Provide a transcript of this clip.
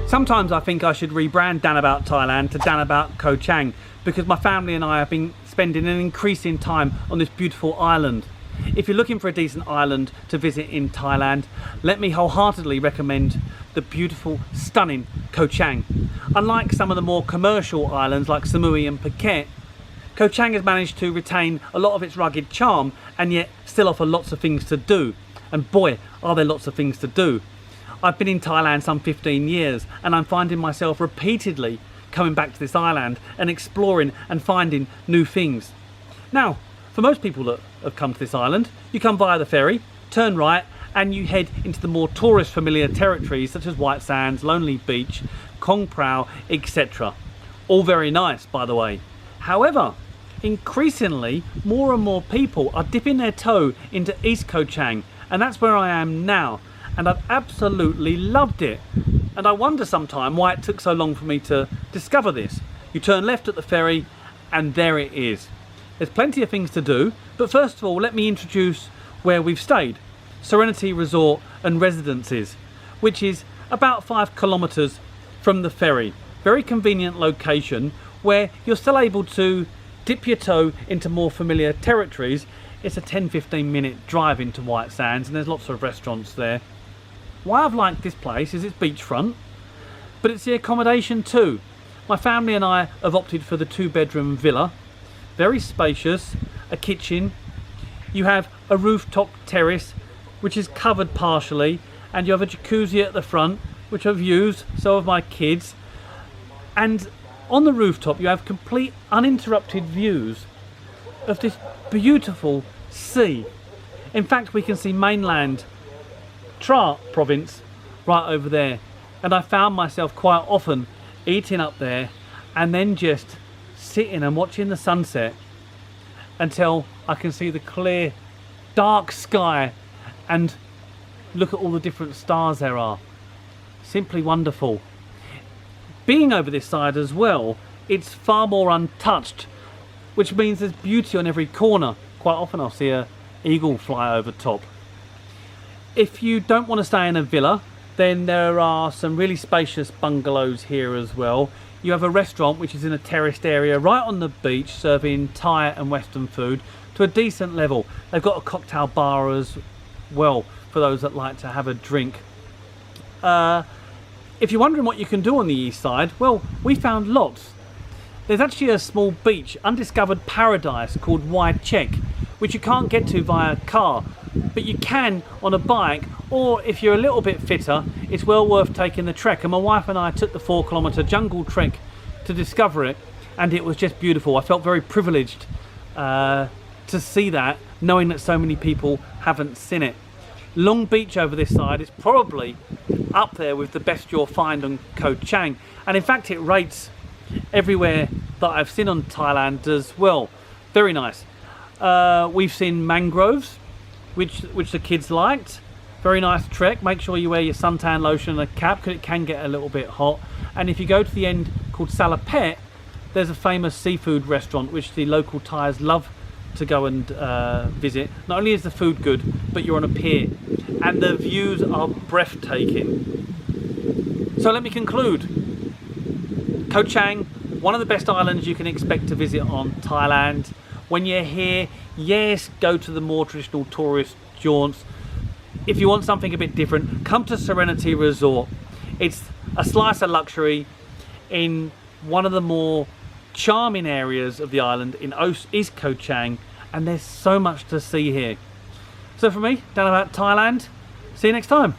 Sometimes I think I should rebrand Dan About Thailand to Dan About Koh Chang, because my family and I have been spending an increasing time on this beautiful island. If you're looking for a decent island to visit in Thailand, let me wholeheartedly recommend the beautiful, stunning Koh Chang. Unlike some of the more commercial islands like Samui and Phuket, Koh Chang has managed to retain a lot of its rugged charm and yet still offer lots of things to do. And boy, are there lots of things to do. I've been in Thailand some 15 years and I'm finding myself repeatedly coming back to this island and exploring and finding new things. Now, for most people that have come to this island, you come via the ferry, turn right, and you head into the more tourist familiar territories such as White Sands, Lonely Beach, Kong Prao, etc. All very nice, by the way. However, increasingly, more and more people are dipping their toe into East Koh Chang, and that's where I am now, and I've absolutely loved it. And I wonder sometime why it took so long for me to discover this. You turn left at the ferry, and there it is. There's plenty of things to do, but first of all, let me introduce where we've stayed. Serenity Resort and Residences, which is about 5 kilometers from the ferry. Very convenient location where you're still able to dip your toe into more familiar territories. It's a 10-15 minute drive into White Sands and there's lots of restaurants there. Why I've liked this place is it's beachfront, but it's the accommodation too. My family and I have opted for the 2-bedroom villa. Very spacious, a kitchen. You have a rooftop terrace which is covered partially, and you have a jacuzzi at the front which I've used, so have my kids. And on the rooftop you have complete uninterrupted views of this beautiful sea. In fact, we can see mainland Tra province right over there, and I found myself quite often eating up there and then just sitting and watching the sunset until I can see the clear dark sky and look at all the different stars there are. Simply wonderful. Being over this side as well, it's far more untouched, which means there's beauty on every corner. Quite often I'll see an eagle fly over top. If you don't want to stay in a villa, then there are some really spacious bungalows here as well. You have a restaurant which is in a terraced area right on the beach, serving Thai and Western food to a decent level. They've got a cocktail bar as well for those that like to have a drink. If you're wondering what you can do on the east side, well, we found lots. There's actually a small beach, undiscovered paradise called Wai Chek, which you can't get to via car, but you can on a bike, or if you're a little bit fitter, it's well worth taking the trek. And my wife and I took the 4-kilometer jungle trek to discover it, and it was just beautiful. I felt very privileged to see that, knowing that so many people haven't seen it. Long Beach over this side is probably up there with the best you'll find on Koh Chang, and in fact it rates everywhere that I've seen on Thailand as well. Very nice. We've seen mangroves, which the kids liked. Very nice trek. Make sure you wear your suntan lotion and a cap because it can get a little bit hot. And if you go to the end called Salapet, there's a famous seafood restaurant which the local Thais love to go and visit. Not only is the food good, but you're on a pier and the views are breathtaking. So let me conclude. Koh Chang, one of the best islands you can expect to visit on Thailand. When you're here, yes, go to the more traditional tourist jaunts. If you want something a bit different, come to Serenity Resort. It's a slice of luxury in one of the more charming areas of the island in East Koh Chang, and there's so much to see here. So for me, Dan About Thailand, see you next time.